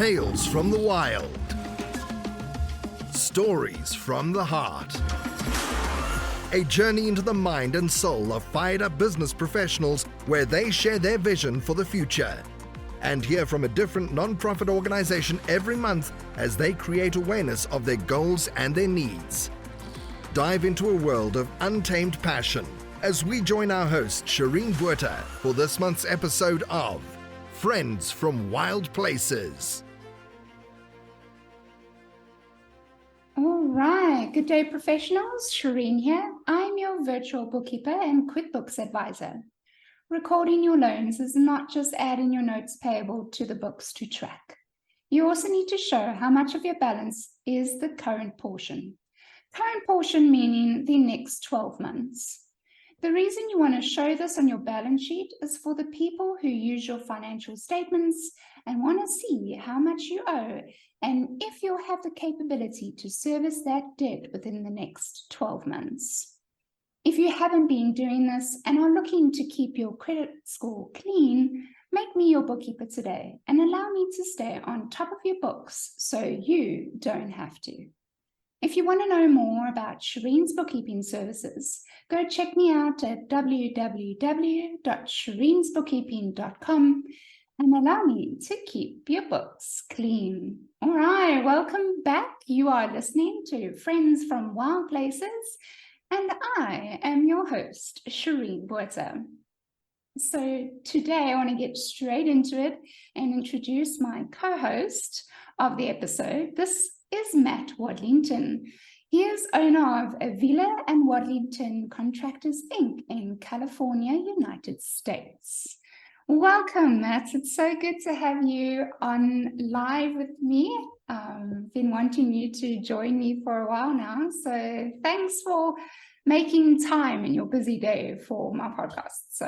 Tales from the wild. Stories from the heart. A journey into the mind and soul of fired-up business professionals where they share their vision for the future. And hear from a different non-profit organization every month as they create awareness of their goals and their needs. Dive into a world of untamed passion as we join our host, Shireen for this month's episode of Friends from Wild Places. All right. Good day, professionals. Shireen here. I'm your virtual bookkeeper and QuickBooks advisor. Recording your loans is not just adding your notes payable to the books to track. You also need to show how much of your balance is the current portion. Current portion meaning the next 12 months. The reason you want to show this on your balance sheet is for the people who use your financial statements and want to see how much you owe and if you'll have the capability to service that debt within the next 12 months. If you haven't been doing this and are looking to keep your credit score clean, make me your bookkeeper today and allow me to stay on top of your books so you don't have to. If you want to know more about Shireen's bookkeeping services, go check me out at www.shireensbookkeeping.com and allow me to keep your books clean. All right, welcome back. You are listening to Friends from Wild Places, and I am your host, Shireen Buerta. So today I want to get straight into it and introduce my co-host of the episode. This is Matt Wadlington. He is owner of Avila Wadlington Contractors Inc. in California, United States. Welcome, Matt. It's so good to have you on live with me. Been wanting you to join me for a while now. So thanks for making time in your busy day for my podcast.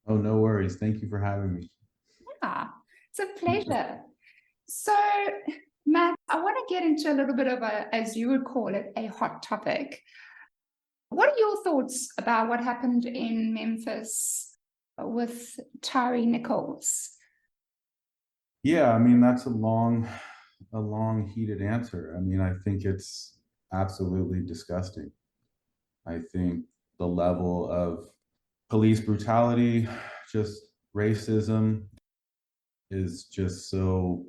Oh, no worries. Thank you for having me. Yeah, it's a pleasure. So, Matt, I want to get into a little bit of as you would call it, a hot topic. What are your thoughts about what happened in Memphis with Tyre Nichols? Yeah, I mean, that's a long, heated answer. I mean, I think it's absolutely disgusting. I think the level of police brutality, just racism is just so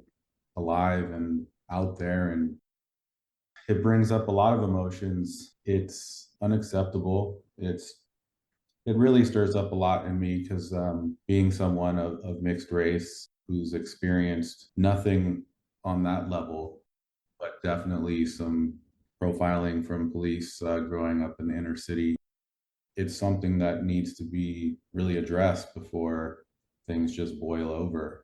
alive and out there, and it brings up a lot of emotions. It's unacceptable. It really stirs up a lot in me because being someone of mixed race who's experienced nothing on that level, but definitely some profiling from police growing up in the inner city, it's something that needs to be really addressed before things just boil over.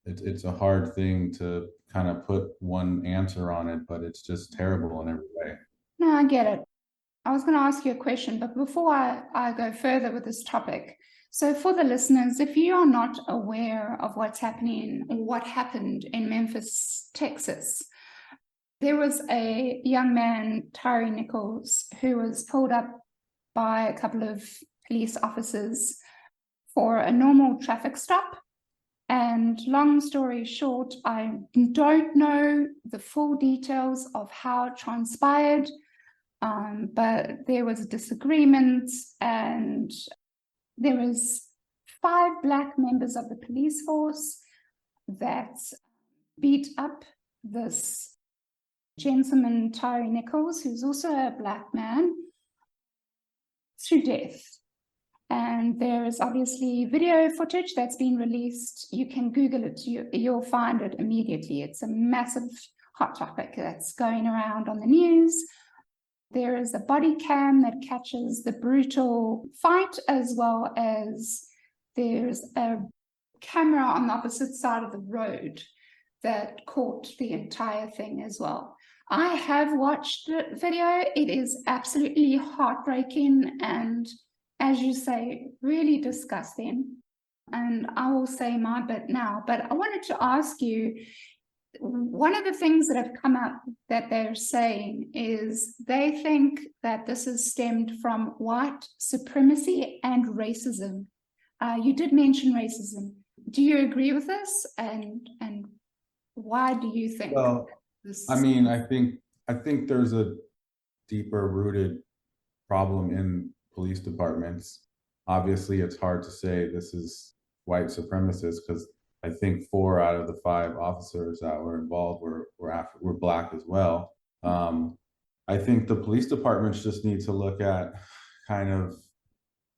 It's a hard thing to kind of put one answer on it, but it's just terrible in every way. No, I get it. I was going to ask you a question, but before I go further with this topic, so for the listeners, if you are not aware of what's happening or what happened in Memphis, Texas, there was a young man, Tyre Nichols, who was pulled up by a couple of police officers for a normal traffic stop. And long story short, I don't know the full details of how it transpired, but there was a disagreement, and there was 5 Black members of the police force that beat up this gentleman, Tyre Nichols, who's also a Black man, to death. And there is obviously video footage that's been released. You can Google it. You'll find it immediately. It's a massive hot topic that's going around on the news. There is a body cam that catches the brutal fight, as well as there's a camera on the opposite side of the road that caught the entire thing as well. I have watched the video. It is absolutely heartbreaking and, as you say, really disgusting. And I will say my bit now, but I wanted to ask you, one of the things that have come up that they're saying is they think that this has stemmed from white supremacy and racism. You did mention racism. Do you agree with this? And Why do you think Well, this? I mean, I think there's a deeper rooted problem in police departments. Obviously, it's hard to say this is white supremacist because I think 4 out of the 5 officers that were involved were Black as well. I think the police departments just need to look at kind of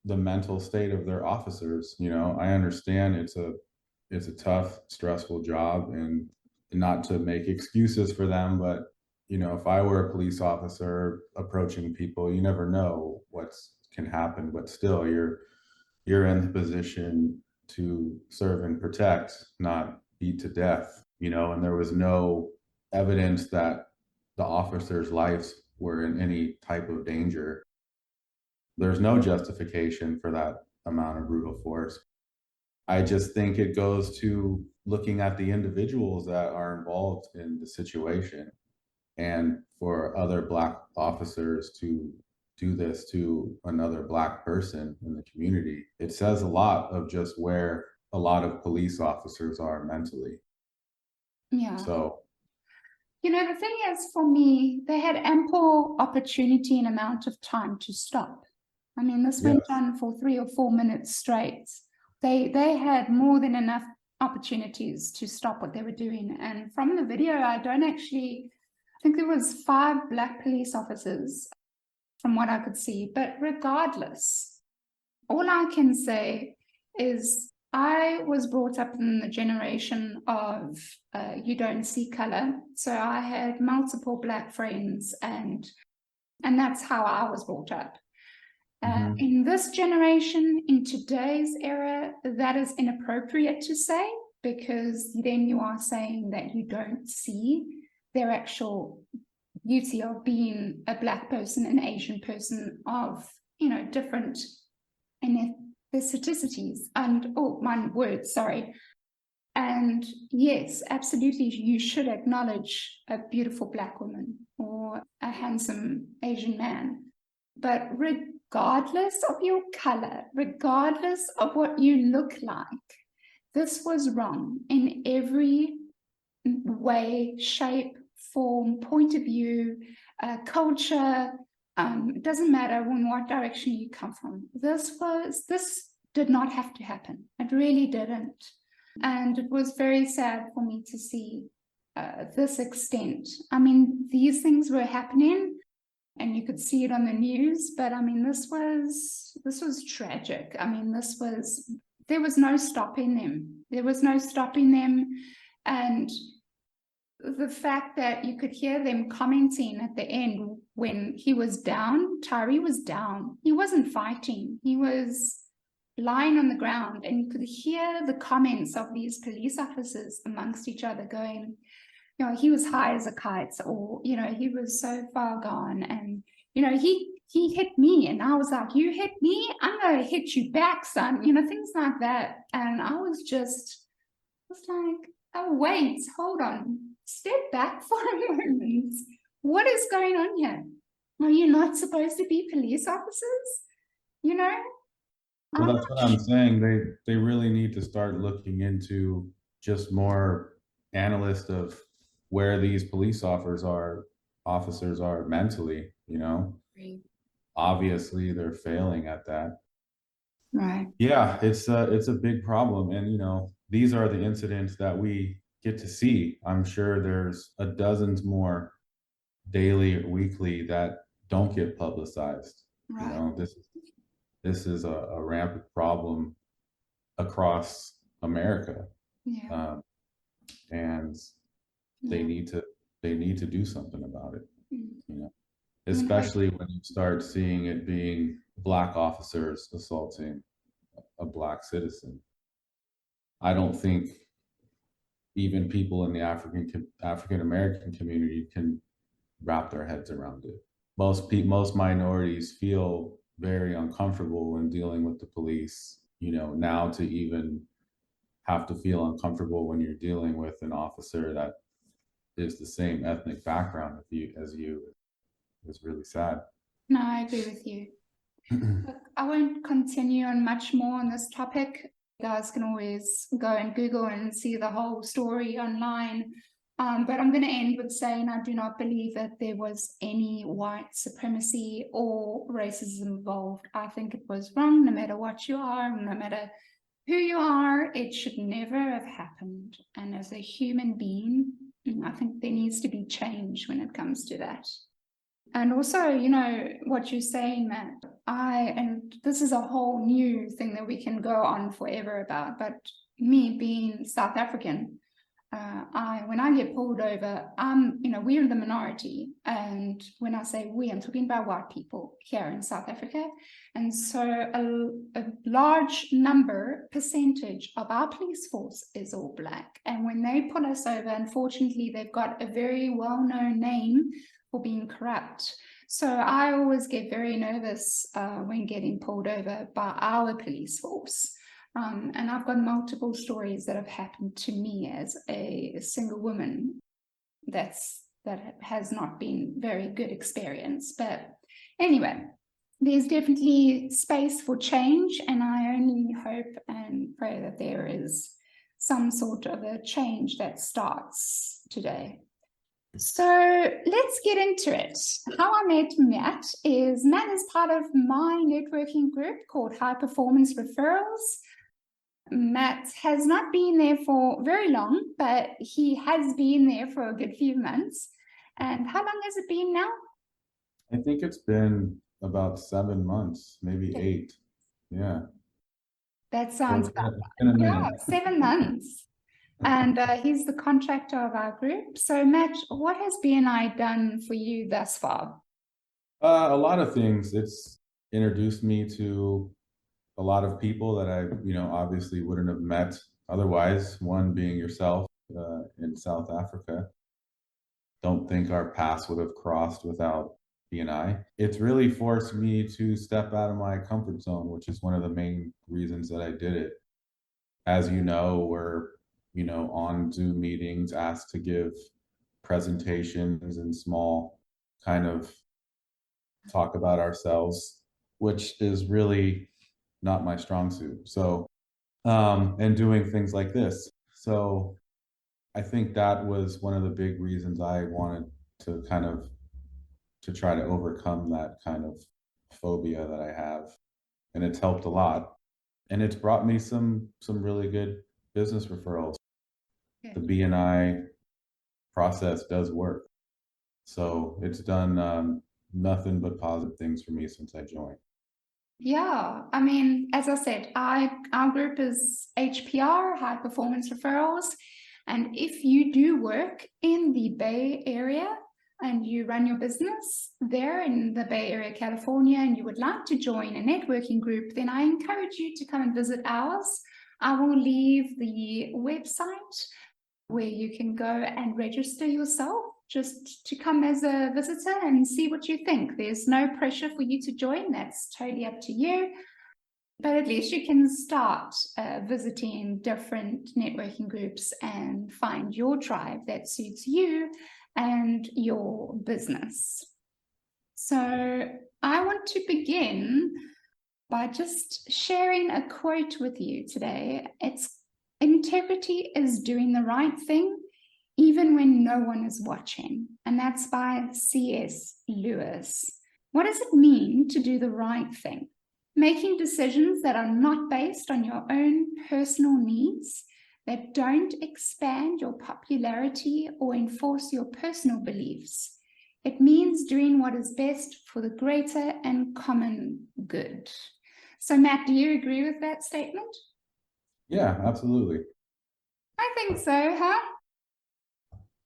the mental state of their officers. You know, I understand it's a tough, stressful job, and not to make excuses for them, but you know, if I were a police officer approaching people, you never know what can happen, but still you're in the position to serve and protect, not beat to death, you know, and there was no evidence that the officers' lives were in any type of danger. There's no justification for that amount of brutal force. I just think it goes to looking at the individuals that are involved in the situation, and for other Black officers to do this to another Black person in the community, it says a lot of just where a lot of police officers are mentally. Yeah. So, you know, the thing is, for me, they had ample opportunity and amount of time to stop. I mean, this went on for 3 or 4 minutes straight. They had more than enough opportunities to stop what they were doing. And from the video, I think there was 5 Black police officers from what I could see. But regardless, all I can say is I was brought up in the generation of you don't see color. So I had multiple Black friends, and that's how I was brought up. In this generation, in today's era, that is inappropriate to say, because then you are saying that you don't see their actual beauty of being a Black person, an Asian person, of, you know, different ethnicities. And, oh, my word, sorry. And yes, absolutely, you should acknowledge a beautiful Black woman or a handsome Asian man. But regardless of your color, regardless of what you look like, this was wrong in every way, shape, form, point of view, culture. It doesn't matter in what direction you come from. This did not have to happen. It really didn't. And it was very sad for me to see this extent. I mean, these things were happening, and you could see it on the news, but I mean, this was tragic. I mean, there was no stopping them. There was no stopping them. And the fact that you could hear them commenting at the end when he was down, Tyree was down. He wasn't fighting. He was lying on the ground, and you could hear the comments of these police officers amongst each other going, you know, he was high as a kite, or, you know, he was so far gone, and, you know, he hit me, and I was like, you hit me, I'm gonna hit you back, son, you know, things like that. And I was like, oh wait, hold on, step back for a moment. What is going on here? Are you not supposed to be police officers? You know? well, that's what I'm saying. They really need to start looking into just more analysts of where these police officers are mentally, you know. Right. Obviously they're failing at that. Right. Yeah, it's a big problem, and you know, these are the incidents that we get to see. I'm sure there's dozens more daily or weekly that don't get publicized. Right. You know, this is a rampant problem across America. Yeah. And they need to do something about it, you know, Mm-hmm. especially when you start seeing it being Black officers assaulting a Black citizen. I don't think even people in the African American community can wrap their heads around it. Most minorities feel very uncomfortable when dealing with the police, you know, now to even have to feel uncomfortable when you're dealing with an officer that is the same ethnic background as you is really sad. No, I agree with you. Look, I won't continue on much more on this topic. You guys can always go and Google and see the whole story online. But I'm going to end with saying I do not believe that there was any white supremacy or racism involved. I think it was wrong, no matter what you are, no matter who you are. It should never have happened. And as a human being, I think there needs to be change when it comes to that. And also, you know, what you're saying, Matt, and this is a whole new thing that we can go on forever about, but me being South African, when I get pulled over, we're the minority. And when I say we, I'm talking about white people here in South Africa. And so a large percentage of our police force is all black. And when they pull us over, unfortunately, they've got a very well-known name for being corrupt. So I always get very nervous when getting pulled over by our police force. And I've got multiple stories that have happened to me as a single woman that has not been very good experience. But anyway, there's definitely space for change, and I only hope and pray that there is some sort of a change that starts today. So let's get into it. How I met Matt is part of my networking group called High Performance Referrals. Matt has not been there for very long, but he has been there for a good few months. And how long has it been now? I think it's been about 7 months, maybe 8. Yeah. That sounds about right. Yeah, 7 months. And he's the contractor of our group. So, Matt, what has BNI done for you thus far? A lot of things. It's introduced me to a lot of people that I, obviously wouldn't have met otherwise. One being yourself in South Africa. Don't think our paths would have crossed without BNI. It's really forced me to step out of my comfort zone, which is one of the main reasons that I did it. As you know, we're on Zoom meetings, asked to give presentations and small kind of talk about ourselves, which is really not my strong suit. So, and doing things like this. So I think that was one of the big reasons I wanted to to try to overcome that kind of phobia that I have. And it's helped a lot. And it's brought me some really good business referrals. The BNI process does work. So it's done nothing but positive things for me since I joined. Yeah, I mean, as I said, our group is HPR, High Performance Referrals. And if you do work in the Bay Area and you run your business there in the Bay Area, California, and you would like to join a networking group, then I encourage you to come and visit ours. I will leave the website where you can go and register yourself just to come as a visitor and see what you think. There's no pressure for you to join. That's totally up to you. But at least you can start visiting different networking groups and find your tribe that suits you and your business. So I want to begin by just sharing a quote with you today. It's integrity is doing the right thing even when no one is watching. And that's by C.S. Lewis. What does it mean to do the right thing? Making decisions that are not based on your own personal needs, that don't expand your popularity or enforce your personal beliefs. It means doing what is best for the greater and common good. So, Matt, do you agree with that statement? Yeah, absolutely. I think so, huh?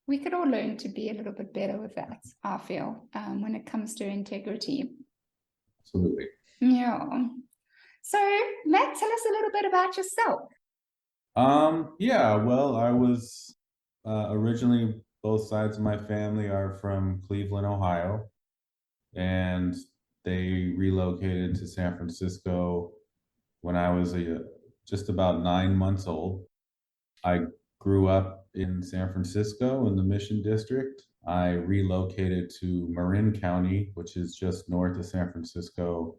We could all learn to be a little bit better with that, I feel, when it comes to integrity. Absolutely. Yeah. So, Matt, tell us a little bit about yourself. Yeah, well, I was originally, both sides of my family are from Cleveland, Ohio, and they relocated to San Francisco when I was just about 9 months old. I grew up in San Francisco in the Mission District. I relocated to Marin County, which is just north of San Francisco,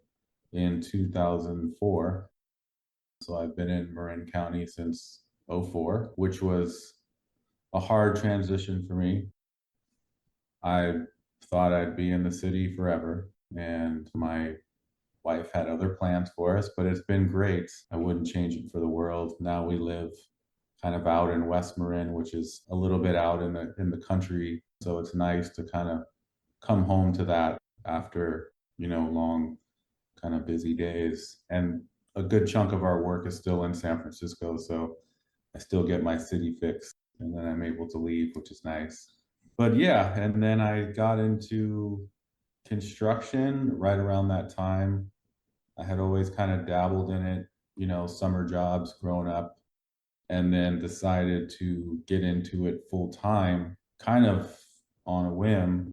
in 2004. So I've been in Marin County since 2004, which was a hard transition for me. I thought I'd be in the city forever, and my wife had other plans for us, but it's been great. I wouldn't change it for the world. Now we live kind of out in West Marin, which is a little bit out in the country. So it's nice to kind of come home to that after, long kind of busy days. And a good chunk of our work is still in San Francisco, so I still get my city fix and then I'm able to leave, which is nice. But yeah, and then I got into construction right around that time. I had always kind of dabbled in it, summer jobs growing up, and then decided to get into it full time, kind of on a whim.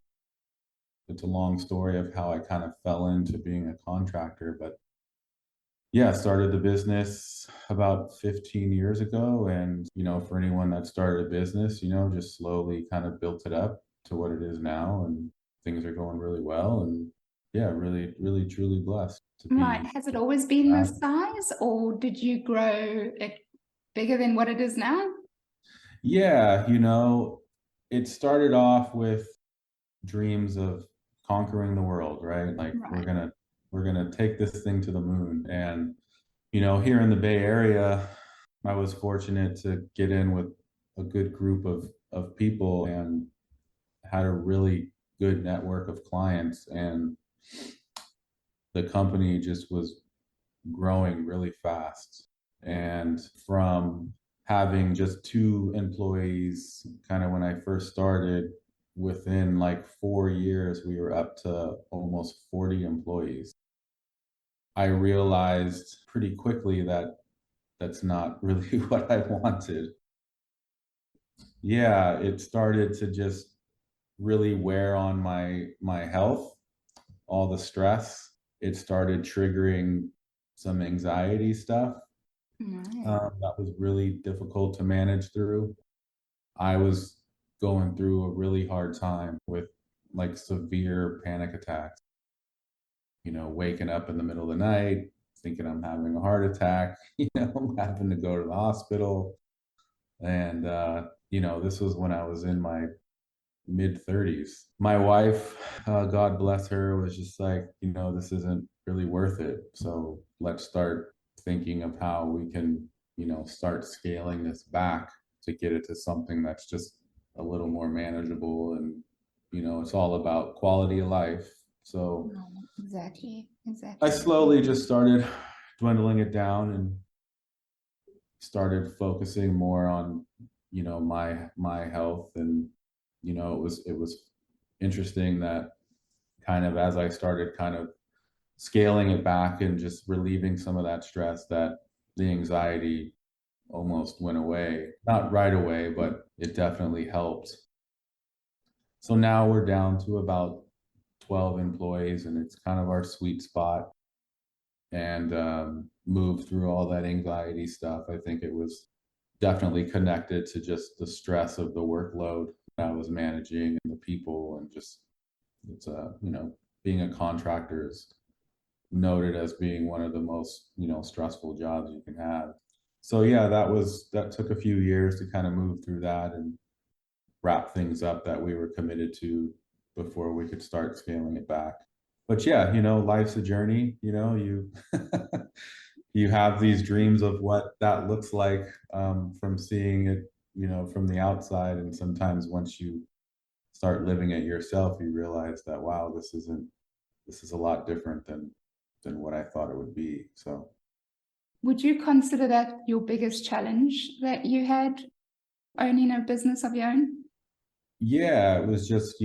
It's a long story of how I kind of fell into being a contractor, but yeah, started the business about 15 years ago. And, for anyone that started a business, just slowly kind of built it up to what it is now. And things are going really well. And yeah, really, really, truly blessed to Right. be. Has it always been this size, or did you grow it bigger than what it is now? Yeah, it started off with dreams of conquering the world, right? Like Right. we're gonna take this thing to the moon. And here in the Bay Area, I was fortunate to get in with a good group of people and had a really good network of clients, and the company just was growing really fast. And from having just 2 employees, kind of when I first started, within like 4 years, we were up to almost 40 employees. I realized pretty quickly that that's not really what I wanted. Yeah, it started to just really wear on my health, all the stress. It started triggering some anxiety stuff. Right. That was really difficult to manage through. I was going through a really hard time with like severe panic attacks, waking up in the middle of the night, thinking I'm having a heart attack, having to go to the hospital. And, this was when I was in my mid 30s. My wife, God bless her, was just like, this isn't really worth it. So let's start thinking of how we can, start scaling this back to get it to something that's just a little more manageable. And, it's all about quality of life. So Exactly. I slowly just started dwindling it down and started focusing more on, my health. And it was interesting that kind of as I started kind of scaling it back and just relieving some of that stress, that the anxiety almost went away. Not right away, but it definitely helped. So now we're down to about 12 employees, and it's kind of our sweet spot. And move through all that anxiety stuff. I think it was definitely connected to just the stress of the workload I was managing and the people, and just it's being a contractor is noted as being one of the most stressful jobs you can have. So yeah, that took a few years to kind of move through that and wrap things up that we were committed to before we could start scaling it back. But yeah, life's a journey. You you have these dreams of what that looks like, from seeing it, from the outside. And sometimes once you start living it yourself, you realize that, wow, this is a lot different than what I thought it would be. So Would you consider that your biggest challenge that you had owning a business of your own? yeah, it was just,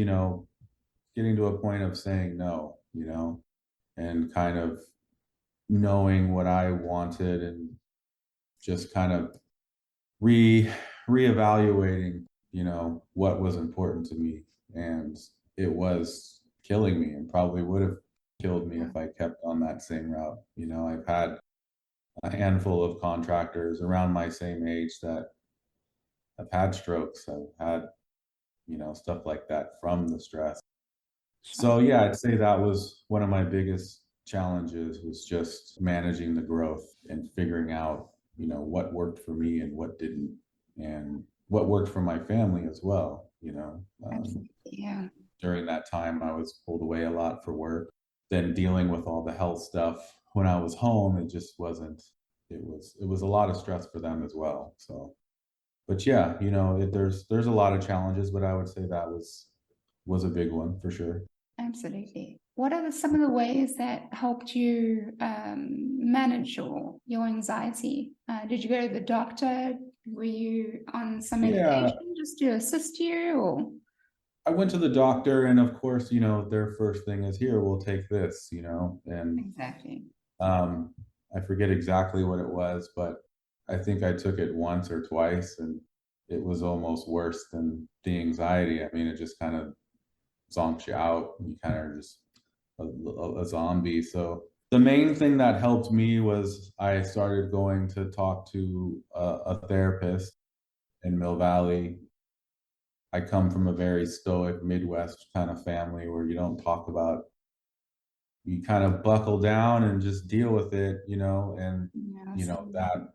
getting to a point of saying no, and kind of knowing what I wanted, and just kind of reevaluating, what was important to me. And it was killing me, and probably would have killed me if I kept on that same route. I've had a handful of contractors around my same age that have had strokes. I've had, stuff like that from the stress. So yeah, I'd say that was one of my biggest challenges, was just managing the growth and figuring out, what worked for me and what didn't. And what worked for my family as well, Absolutely. Yeah. during that time I was pulled away a lot for work, then dealing with all the health stuff when I was home, it just wasn't, it was a lot of stress for them as well. So, but yeah, there's a lot of challenges, but I would say that was a big one for sure. Absolutely. What are some of the ways that helped you manage your anxiety? Did you go to the doctor? Were you on some Yeah, medication just to assist you, or? I went to the doctor, and of course, their first thing is, here, we'll take this, and Exactly. um, I forget exactly what it was, but I think I took it once or twice, and it was almost worse than the anxiety. I mean, it just kind of zonks you out. You kind of are just a zombie. So the main thing that helped me was I started going to talk to a therapist in Mill Valley. I come from a very stoic Midwest kind of family where you don't talk about, you kind of buckle down and just deal with it, and Yeah, that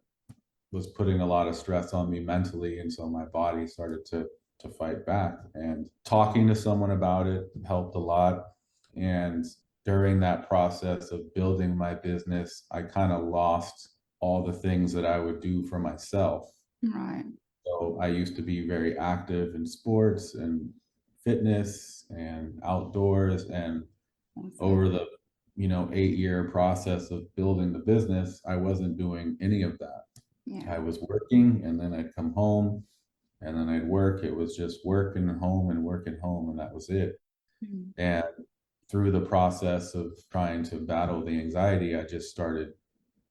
was putting a lot of stress on me mentally, and so my body started to fight back, and talking to someone about it helped a lot. And during that process of building my business, I kind of lost all the things that I would do for myself. right. So I used to be very active in sports and fitness and outdoors, and over the 8-year process of building the business, I wasn't doing any of that. Yeah. I was working, and then I'd come home, and then I'd work. It was just work and home and work and home, and that was it. Mhm. And through the process of trying to battle the anxiety, I just started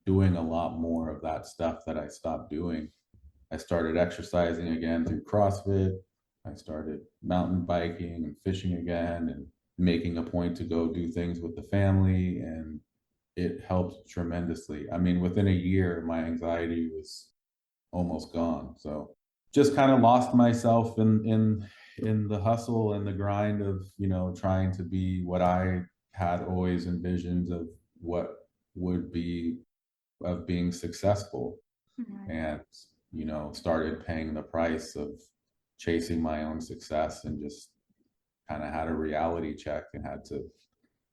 doing a lot more of that stuff that I stopped doing. I started exercising again through CrossFit. I started mountain biking and fishing again, and making a point to go do things with the family. And it helped tremendously. I mean, within a year, my anxiety was almost gone. So just kind of lost myself in the hustle and the grind of, trying to be what I had always envisioned of what would be, of being successful. Right. And started paying the price of chasing my own success, and just kind of had a reality check and had to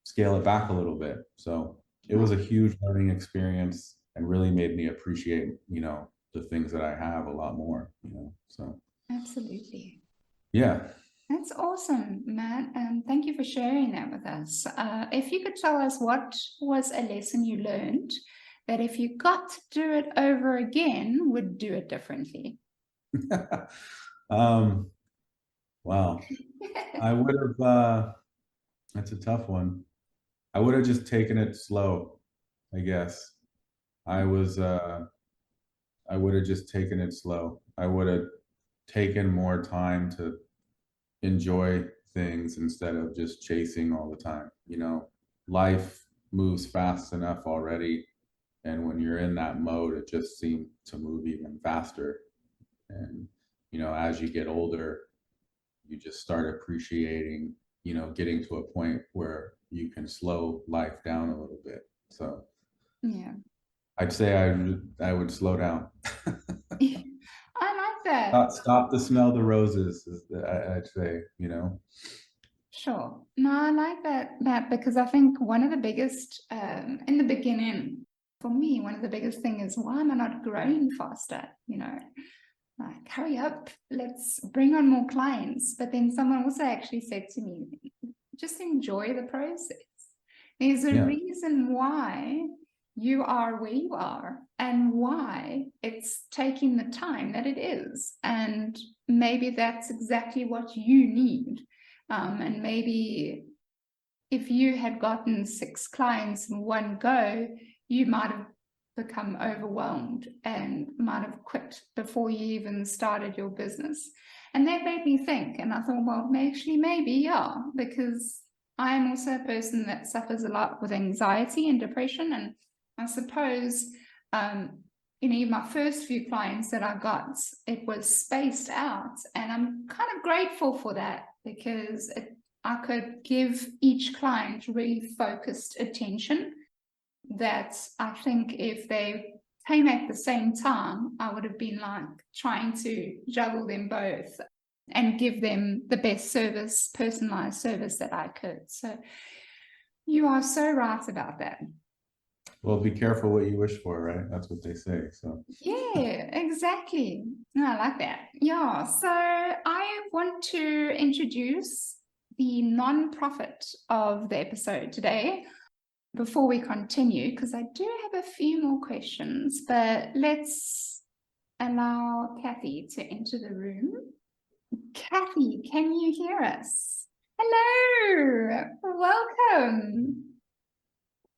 scale it back a little bit. So it was a huge learning experience, and really made me appreciate, the things that I have a lot more, so. Absolutely. Yeah. That's awesome, Matt. Thank you for sharing that with us. If you could tell us, what was a lesson you learned that if you got to do it over again, would do it differently? Wow. I would have, that's a tough one. I would have just taken it slow, I guess. I was, I would have just taken it slow. I would have taken more time to enjoy things instead of just chasing all the time. Life moves fast enough already. And when you're in that mode, it just seemed to move even faster. And, as you get older, you just start appreciating, getting to a point where you can slow life down a little bit. So Yeah. I'd say I would slow down. I like that. Stop to smell the roses, I'd say, Sure. No, I like that, Matt, because I think one of the biggest, in the beginning, for me, one of the biggest thing is, why am I not growing faster? Like, hurry up, let's bring on more clients. But then someone also actually said to me, just enjoy the process. There's a Yeah. reason why you are where you are, and why it's taking the time that it is. And maybe that's exactly what you need. And maybe if you had gotten 6 clients in one go, you might have become overwhelmed and might have quit before you even started your business. And that made me think, and I thought, well, actually, maybe, yeah, because I am also a person that suffers a lot with anxiety and depression. And I suppose, even my first few clients that I got, it was spaced out. And I'm kind of grateful for that, because I could give each client really focused attention that I think if they came at the same time, I would have been like trying to juggle them both and give them the best service, personalized service that I could. So you are so right about that. Well, be careful what you wish for, right? That's what they say. So yeah, exactly. I like that. Yeah. So I want to introduce the non-profit of the episode today before we continue, because I do have a few more questions, but let's allow Kathie to enter the room. Kathie, can you hear us? Hello, welcome.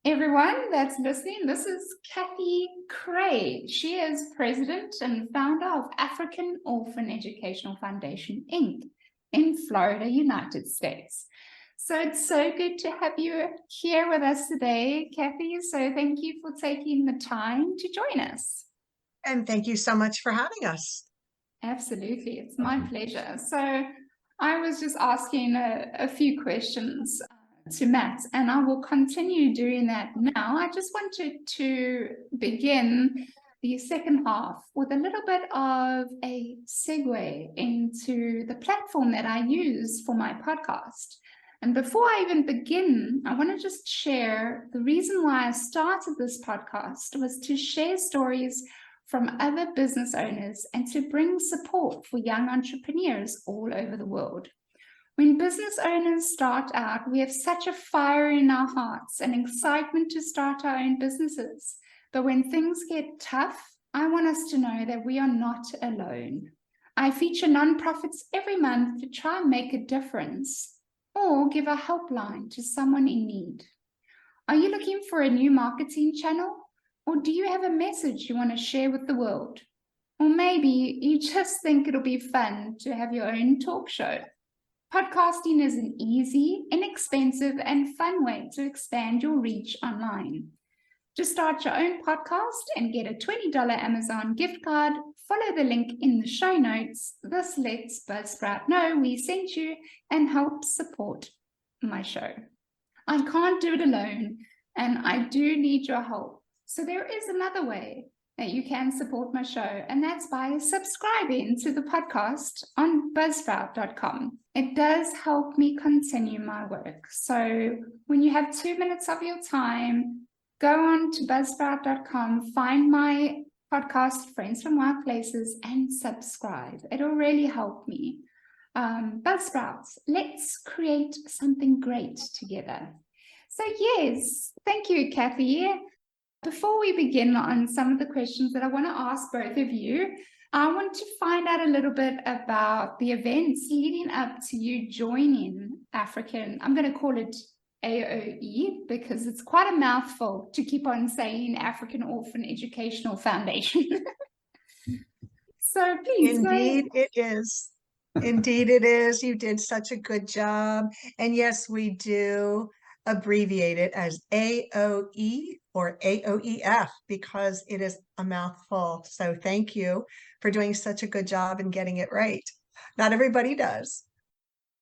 Everyone that's listening, this is Kathie Kreh. She is president and founder of African Orphan Educational Foundation, Inc. in Florida, United States. So it's so good to have you here with us today, Kathie. So thank you for taking the time to join us. And thank you so much for having us. Absolutely, it's my pleasure. So I was just asking a few questions to Matt, and I will continue doing that now. I just wanted to begin the second half with a little bit of a segue into the platform that I use for my podcast. And before I even begin, I want to just share the reason why I started this podcast was to share stories from other business owners and to bring support for young entrepreneurs all over the world. When business owners start out, we have such a fire in our hearts and excitement to start our own businesses. But when things get tough, I want us to know that we are not alone. I feature nonprofits every month to try and make a difference or give a helpline to someone in need. Are you looking for a new marketing channel? Or do you have a message you want to share with the world? Or maybe you just think it'll be fun to have your own talk show. Podcasting is an easy, inexpensive, and fun way to expand your reach online. To start your own podcast and get a $20 Amazon gift card, follow the link in the show notes. This lets Buzzsprout know we sent you and helps support my show. I can't do it alone, and I do need your help. So there is another way that you can support my show, and that's by subscribing to the podcast on buzzsprout.com. It does help me continue my work. So when you have 2 minutes of your time, go on to buzzsprout.com, find my podcast, Friends from Workplaces, and subscribe. It'll really help me. Buzzsprouts, let's create something great together. So yes, thank you, Kathie. Before we begin on some of the questions that I want to ask both of you, I want to find out a little bit about the events leading up to you joining African, I'm going to call it AOE, because it's quite a mouthful to keep on saying African Orphan Educational Foundation. So please. Indeed, it is. Indeed, it is. You did such a good job. And yes, we do abbreviate it as AOE or AOEF because it is a mouthful. So thank you for doing such a good job and getting it right. Not everybody does.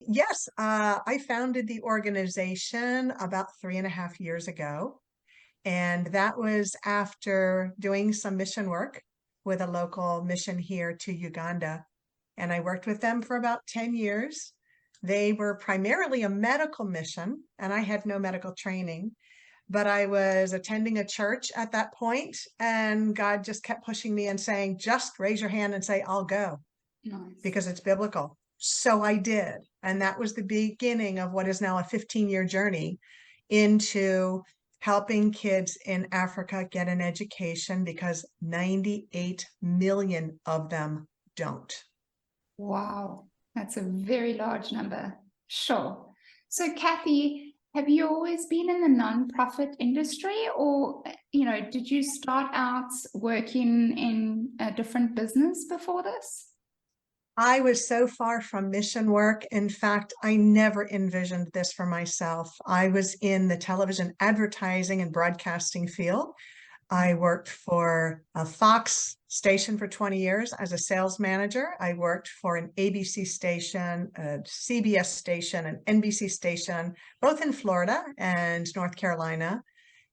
Yes, I founded the organization about 3.5 years ago. And that was after doing some mission work with a local mission here to Uganda. And I worked with them for about 10 years. They were primarily a medical mission, and I had no medical training, but I was attending a church at that point, and God just kept pushing me and saying, just raise your hand and say, I'll go. Nice. Because it's biblical. So I did. And that was the beginning of what is now a 15-year journey into helping kids in Africa get an education, because 98 million of them don't. Wow, that's a very large number. Sure. So Kathie, have you always been in the nonprofit industry, or, did you start out working in a different business before this? I was so far from mission work. In fact, I never envisioned this for myself. I was in the television advertising and broadcasting field. I worked for a Fox station for 20 years as a sales manager. I worked for an ABC station, a CBS station, an NBC station, both in Florida and North Carolina,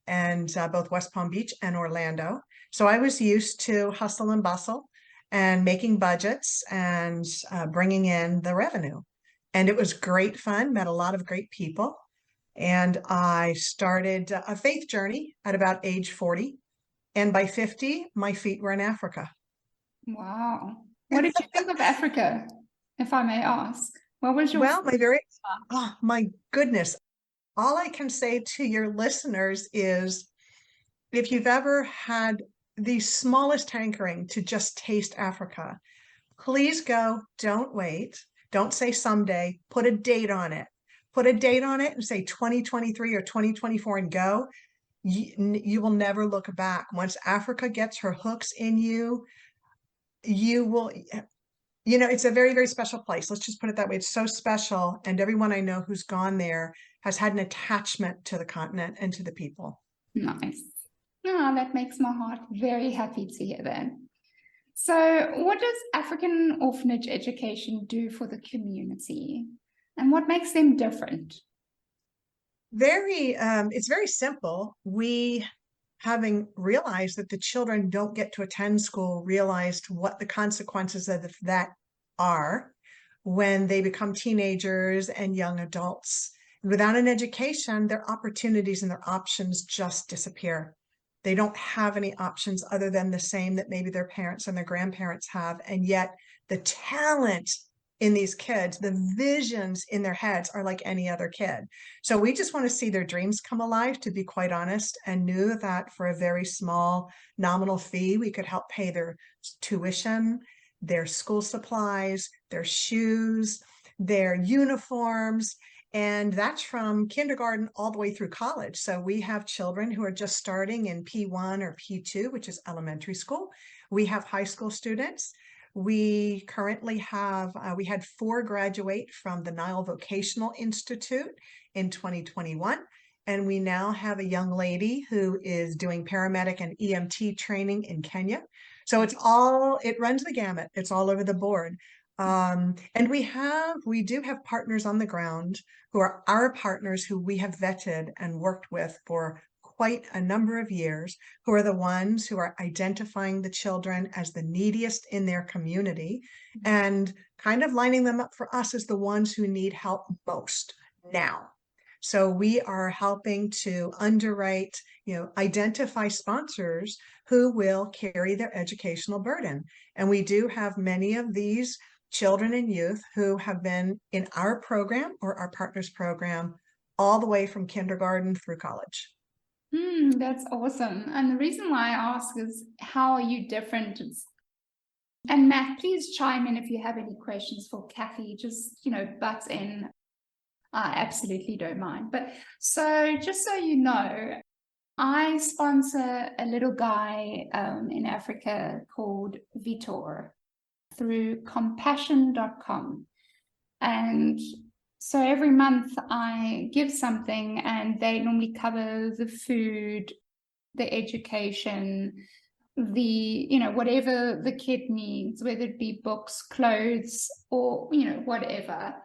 and both West Palm Beach and Orlando. So I was used to hustle and bustle and making budgets and bringing in the revenue. And it was great fun, met a lot of great people. And I started a faith journey at about age 40. And by 50, my feet were in Africa. Wow. What did you think of Africa, if I may ask? What was your Well, oh my goodness. All I can say to your listeners is if you've ever had the smallest hankering to just taste Africa, please go. Don't wait. Don't say someday. Put a date on it. Put a date on it and say 2023 or 2024 and go. You will never look back. Once Africa gets her hooks in you, you will, it's a very, very special place. Let's just put it that way. It's so special. And everyone I know who's gone there has had an attachment to the continent and to the people. Nice. Oh, that makes my heart very happy to hear that. So what does African orphanage education do for the community? And what makes them different? It's very simple. We, having realized that the children don't get to attend school, realized what the consequences of that are when they become teenagers and young adults. Without an education, their opportunities and their options just disappear. They don't have any options other than the same that maybe their parents and their grandparents have. And yet the talent in these kids, the visions in their heads are like any other kid. So we just want to see their dreams come alive, to be quite honest, and knew that for a very small nominal fee, we could help pay their tuition, their school supplies, their shoes, their uniforms. And that's from kindergarten all the way through college. So we have children who are just starting in P1 or P2, which is elementary school. We have high school students. We currently have, we had 4 graduate from the Nile Vocational Institute in 2021. And we now have a young lady who is doing paramedic and EMT training in Kenya. So it runs the gamut. It's all over the board. And we do have partners on the ground who are our partners who we have vetted and worked with for quite a number of years, who are the ones who are identifying the children as the neediest in their community and kind of lining them up for us as the ones who need help most now. So we are helping to underwrite, identify sponsors who will carry their educational burden. And we do have many of these children and youth who have been in our program or our partners program all the way from kindergarten through college. That's awesome. And the reason why I ask is, how are you different? And Matt, please chime in if you have any questions for Kathie. Just, butt in. I absolutely don't mind. But so just so you know, I sponsor a little guy in Africa called Vitor through compassion.com. And so every month I give something, and they normally cover the food, the education, whatever the kid needs, whether it be books, clothes, or, whatever.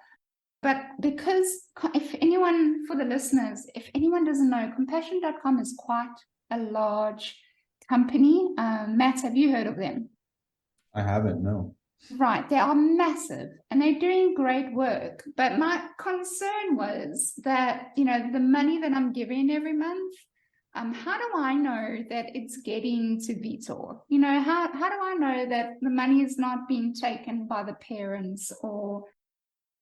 But because for the listeners, if anyone doesn't know, compassion.com is quite a large company. Matt, have you heard of them? I haven't, no. Right, they are massive and they're doing great work. But my concern was that, the money that I'm giving every month, how do I know that it's getting to Vitor? How do I know that the money is not being taken by the parents, or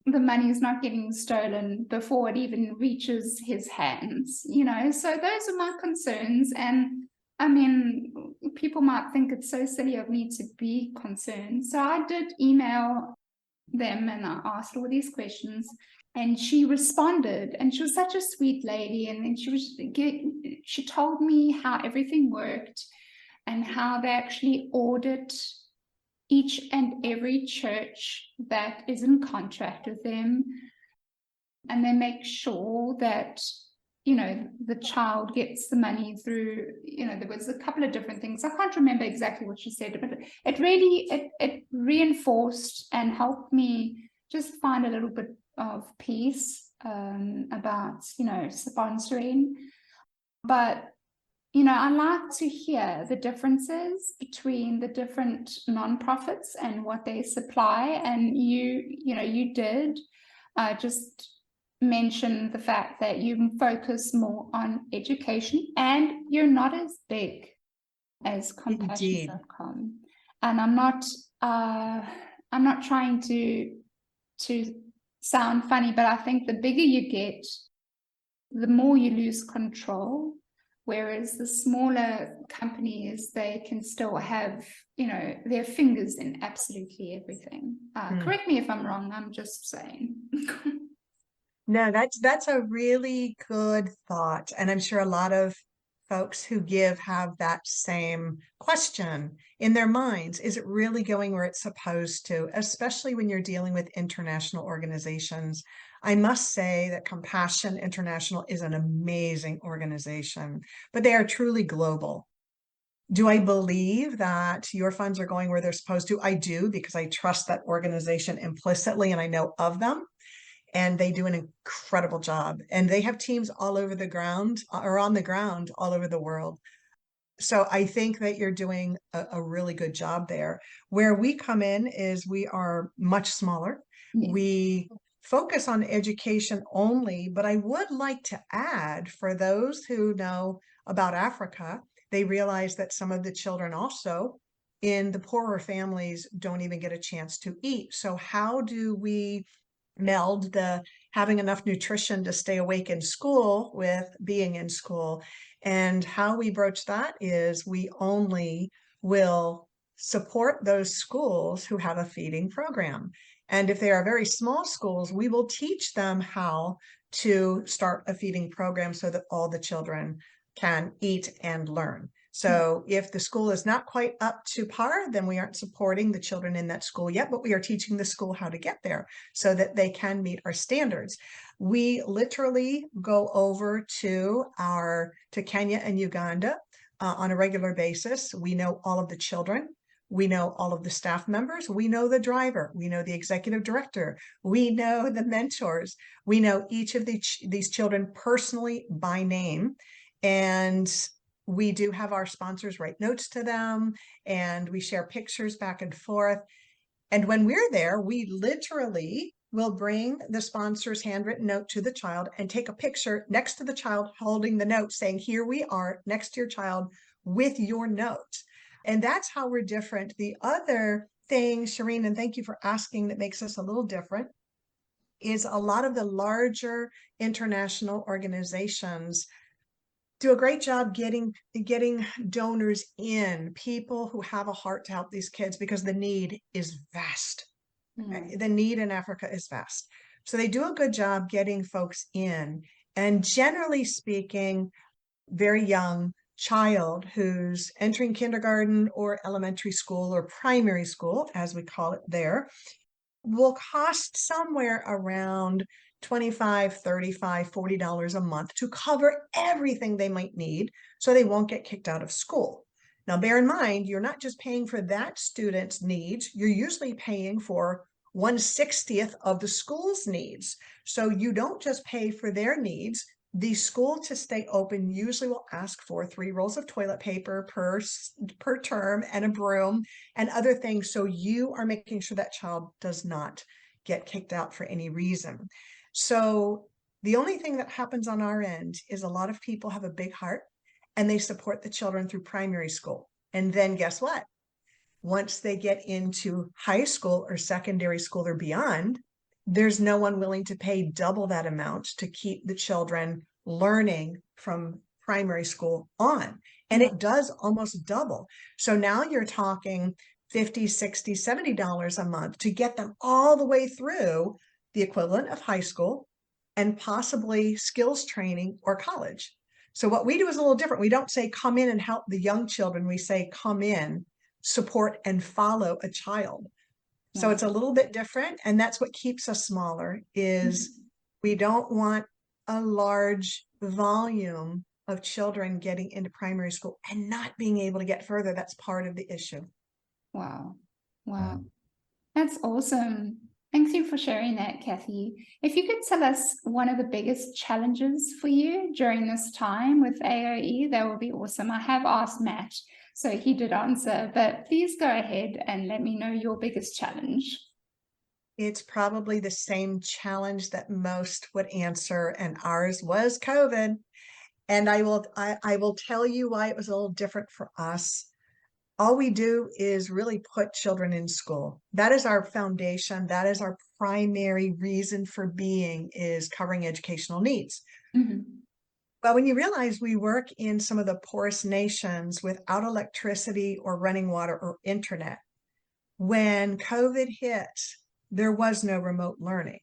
the money is not getting stolen before it even reaches his hands? So those are my concerns. And I mean, people might think it's so silly of me to be concerned. So I did email them and I asked all these questions, and she responded, and she was such a sweet lady. And then she told me how everything worked and how they actually audit each and every church that is in contract with them. And they make sure that the child gets the money through, there was a couple of different things. I can't remember exactly what she said, but it really, it reinforced and helped me just find a little bit of peace about, sponsoring. But I like to hear the differences between the different nonprofits and what they supply. And you did just mention the fact that you focus more on education, and you're not as big as compassion.com. And I'm not trying to sound funny, but I think the bigger you get, the more you lose control. Whereas the smaller companies, they can still have, their fingers in absolutely everything. Correct me if I'm wrong, I'm just saying. No, that's a really good thought. And I'm sure a lot of folks who give have that same question in their minds. Is it really going where it's supposed to, especially when you're dealing with international organizations? I must say that Compassion International is an amazing organization, but they are truly global. Do I believe that your funds are going where they're supposed to? I do, because I trust that organization implicitly and I know of them. And they do an incredible job. And they have teams all over the ground or on the ground all over the world. So I think that you're doing a really good job there. Where we come in is we are much smaller. Yeah. We focus on education only, but I would like to add, for those who know about Africa, they realize that some of the children also in the poorer families don't even get a chance to eat. So how do we meld the having enough nutrition to stay awake in school with being in school? And how we broach that is we only will support those schools who have a feeding program. And if they are very small schools, we will teach them how to start a feeding program so that all the children can eat and learn. So if the school is not quite up to par, then we aren't supporting the children in that school yet, but we are teaching the school how to get there so that they can meet our standards. We literally go over to Kenya and Uganda on a regular basis. We know all of the children. We know all of the staff members. We know the driver. We know the executive director. We know the mentors. We know each of these children personally by name. And we do have our sponsors write notes to them, and we share pictures back and forth. And when we're there, we literally will bring the sponsor's handwritten note to the child and take a picture next to the child holding the note saying, here we are next to your child with your note. And that's how we're different. The other thing, Shireen, and thank you for asking, that makes us a little different is a lot of the larger international organizations do a great job getting donors in, people who have a heart to help these kids, because the need is vast. The need in Africa is vast. So they do a good job getting folks in. And generally speaking, very young child who's entering kindergarten or elementary school or primary school, as we call it there, will cost somewhere around $25, $35, $40 a month to cover everything they might need so they won't get kicked out of school. Now, bear in mind, you're not just paying for that student's needs, you're usually paying for 1/60th of the school's needs. So you don't just pay for their needs. The school, to stay open, usually will ask for 3 rolls of toilet paper per term and a broom and other things. So you are making sure that child does not get kicked out for any reason. So the only thing that happens on our end is a lot of people have a big heart and they support the children through primary school. And then guess what? Once they get into high school or secondary school or beyond, there's no one willing to pay double that amount to keep the children learning from primary school on. And it does almost double. So now you're talking $50, $60, $70 a month to get them all the way through the equivalent of high school and possibly skills training or college. So what we do is a little different. We don't say come in and help the young children. We say come in, support and follow a child. So it's a little bit different. And that's what keeps us smaller, is we don't want a large volume of children getting into primary school and not being able to get further. That's part of the issue. Wow. That's awesome. Thanks you for sharing that, Kathie. If you could tell us one of the biggest challenges for you during this time with AOE, that would be awesome. I have asked Matt, so he did answer, but please go ahead and let me know your biggest challenge. It's probably the same challenge that most would answer, and ours was COVID. And I will tell you why it was a little different for us. All we do is really put children in school. That is our foundation. That is our primary reason for being, is covering educational needs. Mm-hmm. But when you realize we work in some of the poorest nations without electricity or running water or internet, when COVID hit, there was no remote learning.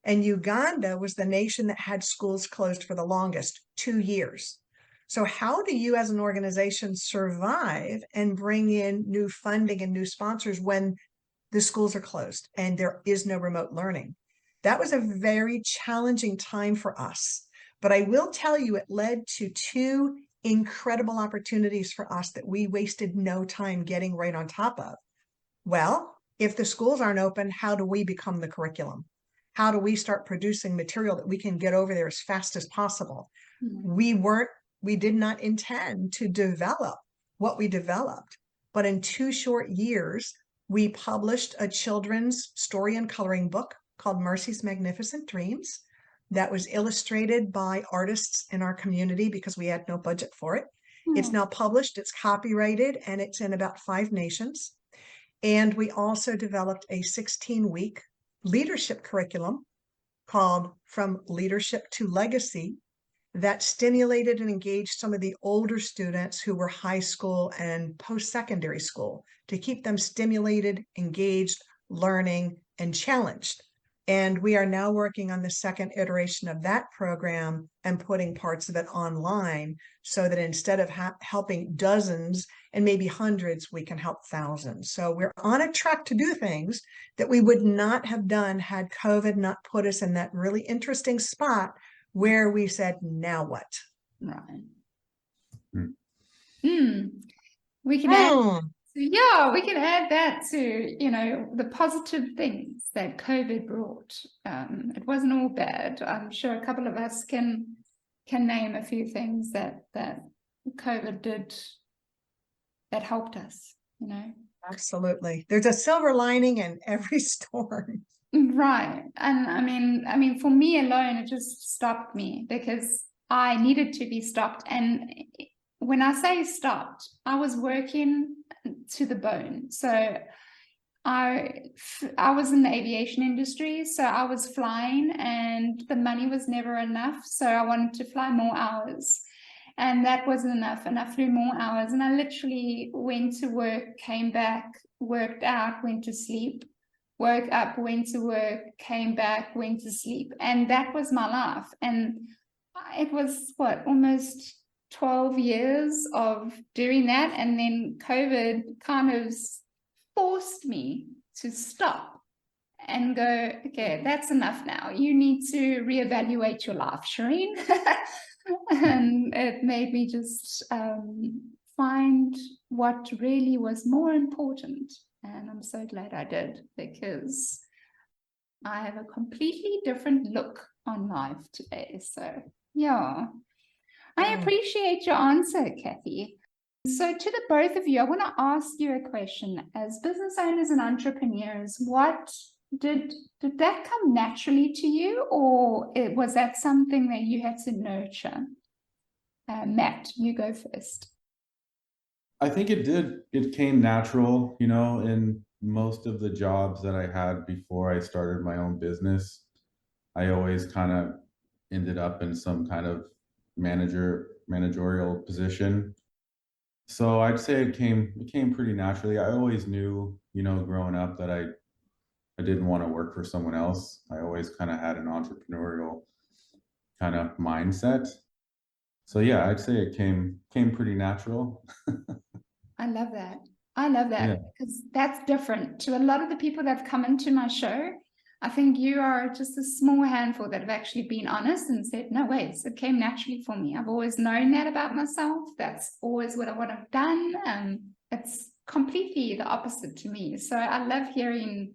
And Uganda was the nation that had schools closed for the longest, 2 years. So how do you as an organization survive and bring in new funding and new sponsors when the schools are closed and there is no remote learning? That was a very challenging time for us. But I will tell you, it led to 2 incredible opportunities for us that we wasted no time getting right on top of. Well, if the schools aren't open, how do we become the curriculum? How do we start producing material that we can get over there as fast as possible? Mm-hmm. We did not intend to develop what we developed, but in 2 short years, we published a children's story and coloring book called Mercy's Magnificent Dreams that was illustrated by artists in our community because we had no budget for it. It's now published, it's copyrighted, and it's in about 5 nations. And we also developed a 16-week leadership curriculum called From Leadership to Legacy that stimulated and engaged some of the older students who were high school and post-secondary school to keep them stimulated, engaged, learning, and challenged. And we are now working on the 2nd iteration of that program and putting parts of it online so that instead of helping dozens and maybe hundreds, we can help thousands. So we're on a track to do things that we would not have done had COVID not put us in that really interesting spot where we said, now what? Right. Hmm. We can add, we can add that to, the positive things that COVID brought. It wasn't all bad. I'm sure a couple of us can name a few things that COVID did that helped us, Absolutely. There's a silver lining in every storm. Right. And I mean, for me alone, it just stopped me because I needed to be stopped. And when I say stopped, I was working to the bone. So I was in the aviation industry, so I was flying and the money was never enough. So I wanted to fly more hours. And that wasn't enough. And I flew more hours. And I literally went to work, came back, worked out, went to sleep. Woke up, went to work, came back, went to sleep. And that was my life. And it was, almost 12 years of doing that. And then COVID kind of forced me to stop and go, okay, that's enough now. You need to reevaluate your life, Shireen. And it made me just find what really was more important. And I'm so glad I did, because I have a completely different look on life today. So, yeah, I appreciate your answer, Kathie. So to the both of you, I want to ask you a question. As business owners and entrepreneurs, what did that come naturally to you, or was that something that you had to nurture? Matt, you go first. I think it did. It came natural, in most of the jobs that I had before I started my own business. I always kind of ended up in some kind of managerial position. So I'd say it came pretty naturally. I always knew, growing up that I didn't want to work for someone else. I always kind of had an entrepreneurial kind of mindset. So yeah, I'd say it came pretty natural. I love that. I love that, because that's different to a lot of the people that have come into my show. I think you are just a small handful that have actually been honest and said, no, wait, it came naturally for me. I've always known that about myself. That's always what I would have done. It's completely the opposite to me. So I love hearing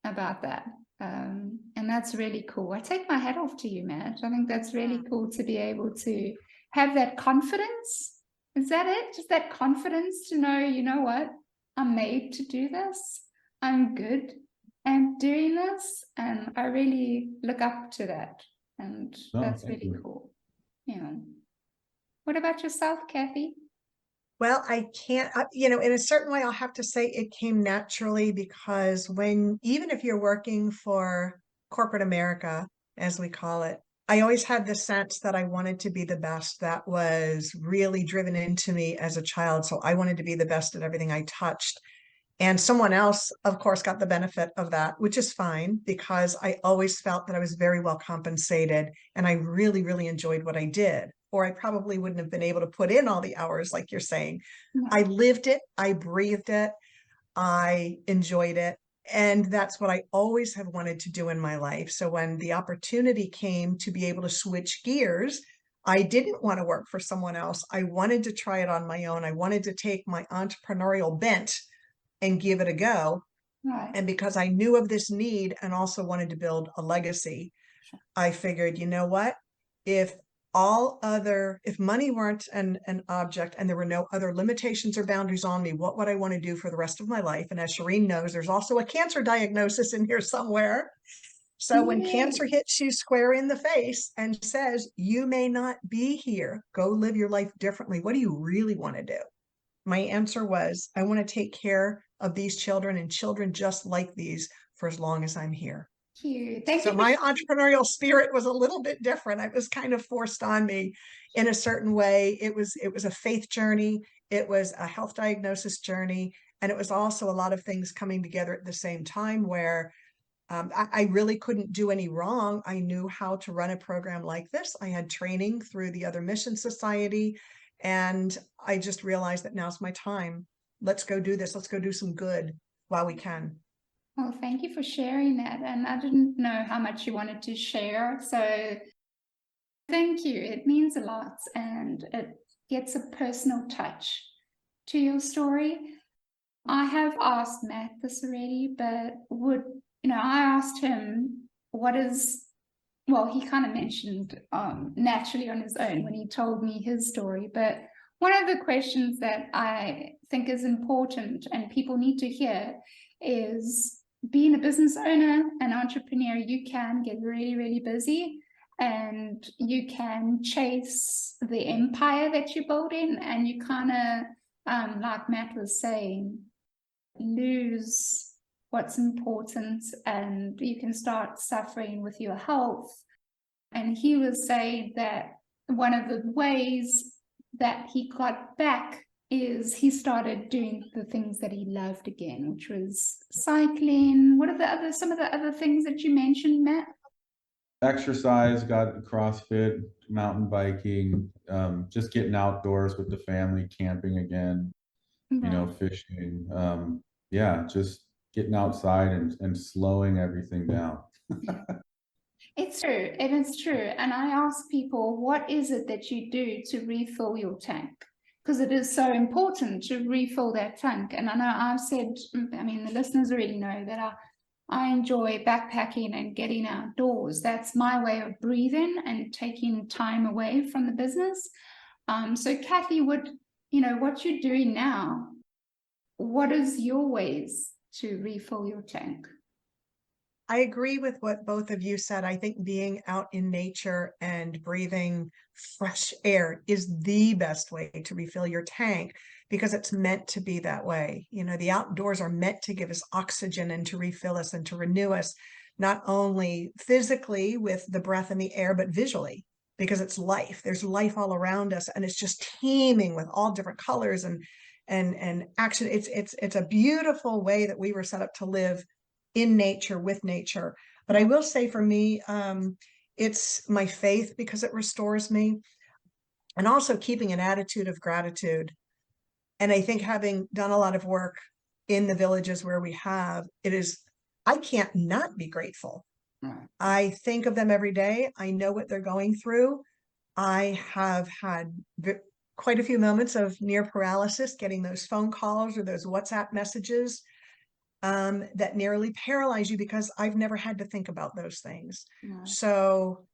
about that. And that's really cool. I take my hat off to you, Matt. I think that's really cool to be able to have that confidence. Is that it? Just that confidence to know, you know what? I'm made to do this. I'm good at doing this. And I really look up to that. And that's really cool. Yeah. What about yourself, Kathie? Well, I can't, in a certain way, I'll have to say it came naturally because even if you're working for corporate America, as we call it, I always had the sense that I wanted to be the best. That was really driven into me as a child. So I wanted to be the best at everything I touched. And someone else, of course, got the benefit of that, which is fine because I always felt that I was very well compensated and I really, really enjoyed what I did. Or I probably wouldn't have been able to put in all the hours like you're saying. Yeah. I lived it, I breathed it, I enjoyed it. And that's what I always have wanted to do in my life. So when the opportunity came to be able to switch gears, I didn't want to work for someone else. I wanted to try it on my own. I wanted to take my entrepreneurial bent and give it a go. Right. And because I knew of this need and also wanted to build a legacy, I figured, you know what? If money weren't an object and there were no other limitations or boundaries on me, what would I want to do for the rest of my life? And as Shireen knows, there's also a cancer diagnosis in here somewhere. So when cancer hits you square in the face and says, you may not be here, go live your life differently. What do you really want to do? My answer was, I want to take care of these children and children just like these for as long as I'm here. So my entrepreneurial spirit was a little bit different. It was kind of forced on me in a certain way. It was a faith journey. It was a health diagnosis journey. And it was also a lot of things coming together at the same time where I really couldn't do any wrong. I knew how to run a program like this. I had training through the Other Mission Society. And I just realized that now's my time. Let's go do this. Let's go do some good while we can. Well, thank you for sharing that. And I didn't know how much you wanted to share. So thank you. It means a lot and it gets a personal touch to your story. I have asked Matt this already, but I asked him he kind of mentioned naturally on his own when he told me his story. But one of the questions that I think is important and people need to hear is being a business owner, an entrepreneur, you can get really, really busy and you can chase the empire that you're building and you kind of, like Matt was saying, lose what's important and you can start suffering with your health. And he was saying that one of the ways that he got back is he started doing the things that he loved again, which was cycling. What are some of the other things that you mentioned, Matt? Exercise, got CrossFit, mountain biking, just getting outdoors with the family, camping again, fishing. Just getting outside and slowing everything down. It's true. And it's true. And I ask people, what is it that you do to refill your tank? Because it is so important to refill that tank. And I know I've said, the listeners already know that I enjoy backpacking and getting outdoors. That's my way of breathing and taking time away from the business. So Kathie, what you're doing now, what is your ways to refill your tank? I agree with what both of you said. I think being out in nature and breathing fresh air is the best way to refill your tank because it's meant to be that way. The outdoors are meant to give us oxygen and to refill us and to renew us, not only physically with the breath and the air, but visually because it's life. There's life all around us and it's just teeming with all different colors and action. It's a beautiful way that we were set up to live in nature, with nature. But I will say for me, it's my faith because it restores me and also keeping an attitude of gratitude. And I think having done a lot of work in the villages where we have, I can't not be grateful. Right. I think of them every day. I know what they're going through. I have had quite a few moments of near paralysis, getting those phone calls or those WhatsApp messages. that nearly paralyze you, because I've never had to think about those things. Right. So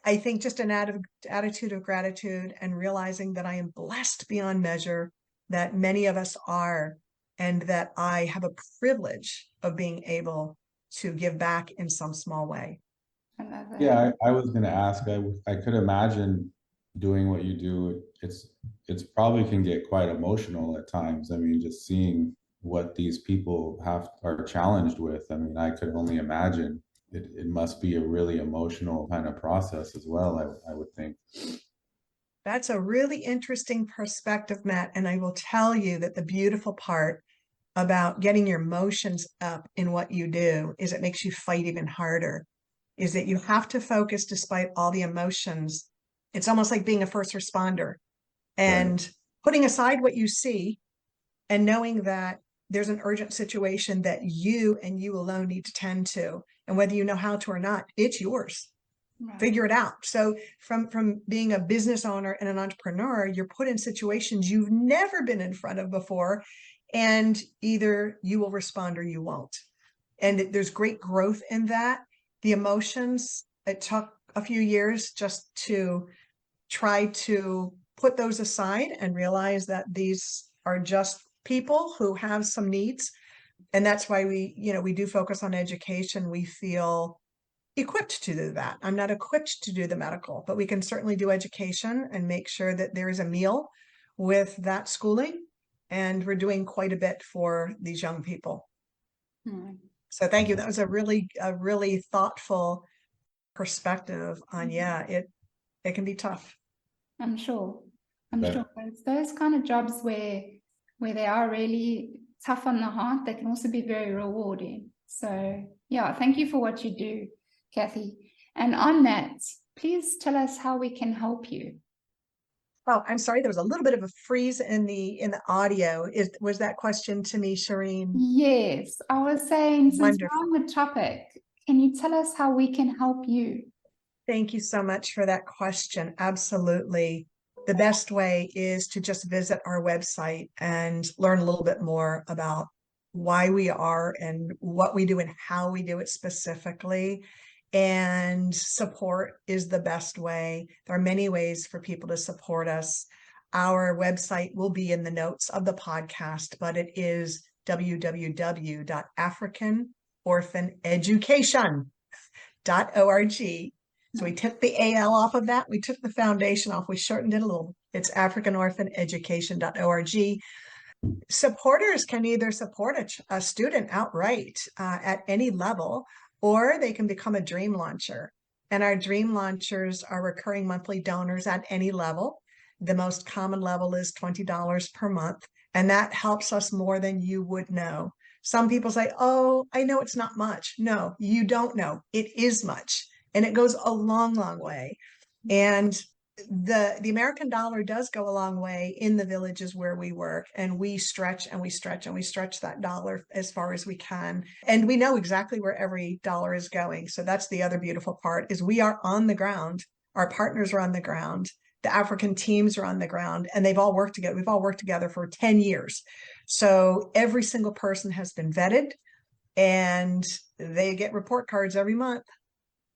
I think just an attitude of gratitude and realizing that I am blessed beyond measure, that many of us are, and that I have a privilege of being able to give back in some small way. I love that. Yeah, I was going to ask. I could imagine doing what you do. It's probably can get quite emotional at times. I mean, just seeing what these people are challenged with. I mean, I could only imagine it must be a really emotional kind of process as well, I would think. That's a really interesting perspective, Matt. And I will tell you that the beautiful part about getting your emotions up in what you do is it makes you fight even harder, is that you have to focus despite all the emotions. It's almost like being a first responder and Right. putting aside what you see and knowing that there's an urgent situation that you and you alone need to tend to. And whether you know how to or not, it's yours. Right. Figure it out. So from being a business owner and an entrepreneur, you're put in situations you've never been in front of before, and either you will respond or you won't. And there's great growth in that. The emotions, it took a few years just to try to put those aside and realize that these are just people who have some needs. And that's why we do focus on education. We feel equipped to do that. I'm not equipped to do the medical, but we can certainly do education and make sure that there is a meal with that schooling. And we're doing quite a bit for these young people. So thank you. That was a really thoughtful perspective on, it can be tough. I'm sure. Yeah. Sure. It's those kind of jobs where they are really tough on the heart, they can also be very rewarding. So yeah, thank you for what you do, Kathie. And on that, please tell us how we can help you. Oh, I'm sorry, there was a little bit of a freeze in the audio. Was that question to me, Shireen? Yes, I was saying, since Wonderful. we're on the topic, can you tell us how we can help you? Thank you so much for that question. Absolutely. The best way is to just visit our website and learn a little bit more about why we are and what we do and how we do it specifically. And support is the best way. There are many ways for people to support us. Our website will be in the notes of the podcast, but it is www.africanorphanaeducation.org. So we took the AL off of that. We took the foundation off. We shortened it a little. It's africanorphanaeducation.org. Supporters can either support a student outright at any level, or they can become a dream launcher. And our dream launchers are recurring monthly donors at any level. The most common level is $20 per month, and that helps us more than you would know. Some people say, oh, I know it's not much. No, you don't know. It is much. And it goes a long, long way. And the American dollar does go a long way in the villages where we work, and we stretch and we stretch and we stretch that dollar as far as we can. And we know exactly where every dollar is going. So that's the other beautiful part, is we are on the ground. Our partners are on the ground. The African teams are on the ground, and they've all worked together. We've all worked together for 10 years. So every single person has been vetted, and they get report cards every month.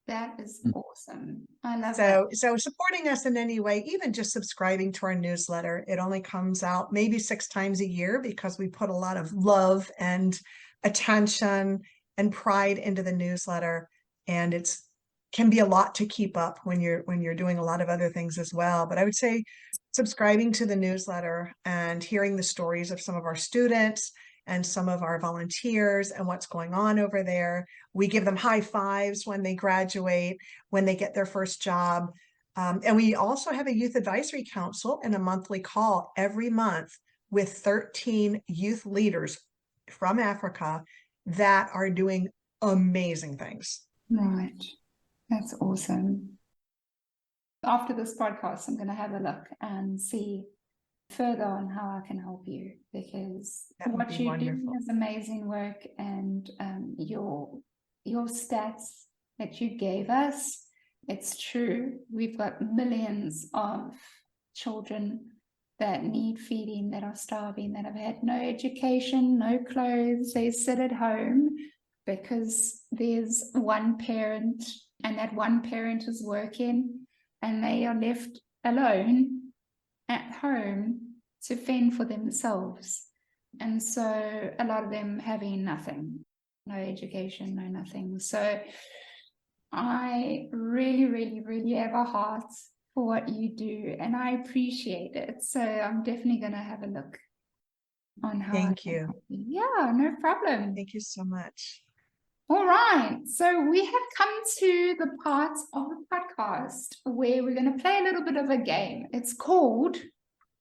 That is awesome. I love that. So supporting us in any way, even just subscribing to our newsletter, it only comes out maybe 6 times a year because we put a lot of love and attention and pride into the newsletter. And can be a lot to keep up when you're doing a lot of other things as well. But I would say subscribing to the newsletter and hearing the stories of some of our students and some of our volunteers and what's going on over there. We give them high fives when they graduate, when they get their first job. And we also have a youth advisory council and a monthly call every month with 13 youth leaders from Africa that are doing amazing things. Right. That's awesome. After this podcast, I'm going to have a look and see further on how I can help you, because what you do is amazing work, and your stats that you gave us, it's true. We've got millions of children that need feeding, that are starving, that have had no education, no clothes. They sit at home because there's one parent and that one parent is working and they are left alone at home to fend for themselves. And so a lot of them having nothing, no education, no nothing. So I really, really, really have a heart for what you do, and I appreciate it. So I'm definitely going to have a look on how. Thank you. Yeah, no problem. Thank you so much. All right, so we have come to the part of the podcast where we're going to play a little bit of a game. It's called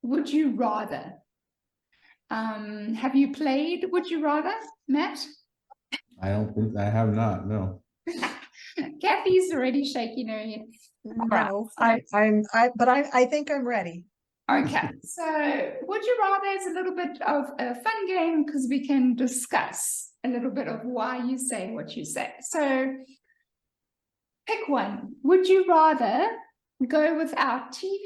Would You Rather? Have you played Would You Rather, Matt? I don't think I have not, no. Kathie's already shaking her head. No, Right. I think I'm ready. Okay, so Would You Rather is a little bit of a fun game because we can discuss a little bit of why you say what you say. So pick one. Would you rather go without TV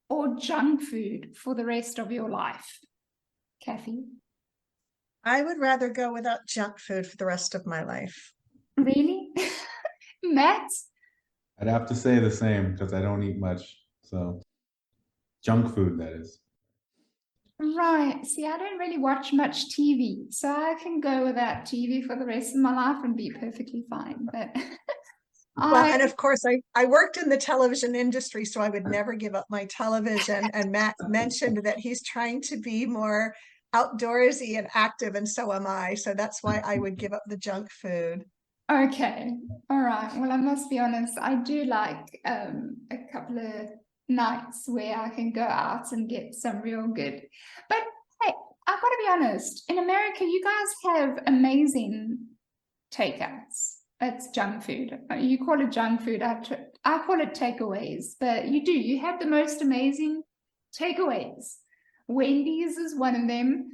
or junk food for the rest of your life? Kathie? I would rather go without junk food for the rest of my life. Really? Matt? I'd have to say the same because I don't eat much. So junk food, that is. Right. See, I don't really watch much TV, so I can go without TV for the rest of my life and be perfectly fine. But Well, and of course, I worked in the television industry, so I would never give up my television. And Matt mentioned that he's trying to be more outdoorsy and active, and so am I. So that's why I would give up the junk food. Okay. All right. Well, I must be honest. I do like a couple of nights where I can go out and get some real good. But hey, I've got to be honest. In America, you guys have amazing takeouts. It's junk food. You call it junk food. I call it takeaways. But you do. You have the most amazing takeaways. Wendy's is one of them.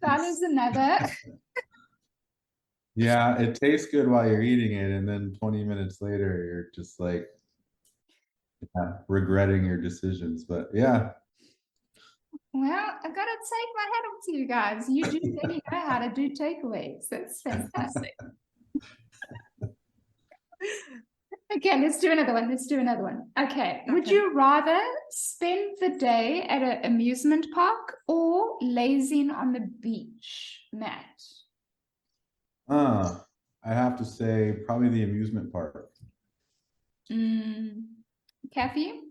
That is another. Yeah, it tastes good while you're eating it, and then 20 minutes later, you're just like regretting your decisions. But yeah. Well, I've got to take my hat off to you guys. You do really know how to do takeaways. That's fantastic. Okay, let's do another one. Okay. Would you rather spend the day at an amusement park or lazing on the beach, Matt? I have to say probably the amusement park. Kathie?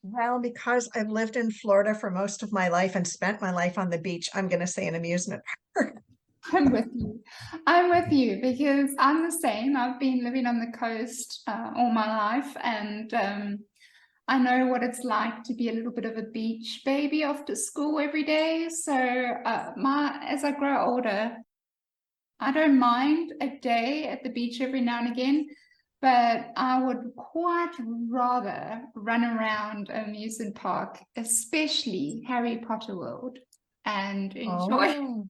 Well, because I've lived in Florida for most of my life and spent my life on the beach, I'm going to say an amusement park. I'm with you. I'm with you because I'm the same. I've been living on the coast all my life, and I know what it's like to be a little bit of a beach baby after school every day. So as I grow older, I don't mind a day at the beach every now and again, but I would quite rather run around an amusement park, especially Harry Potter World, and enjoy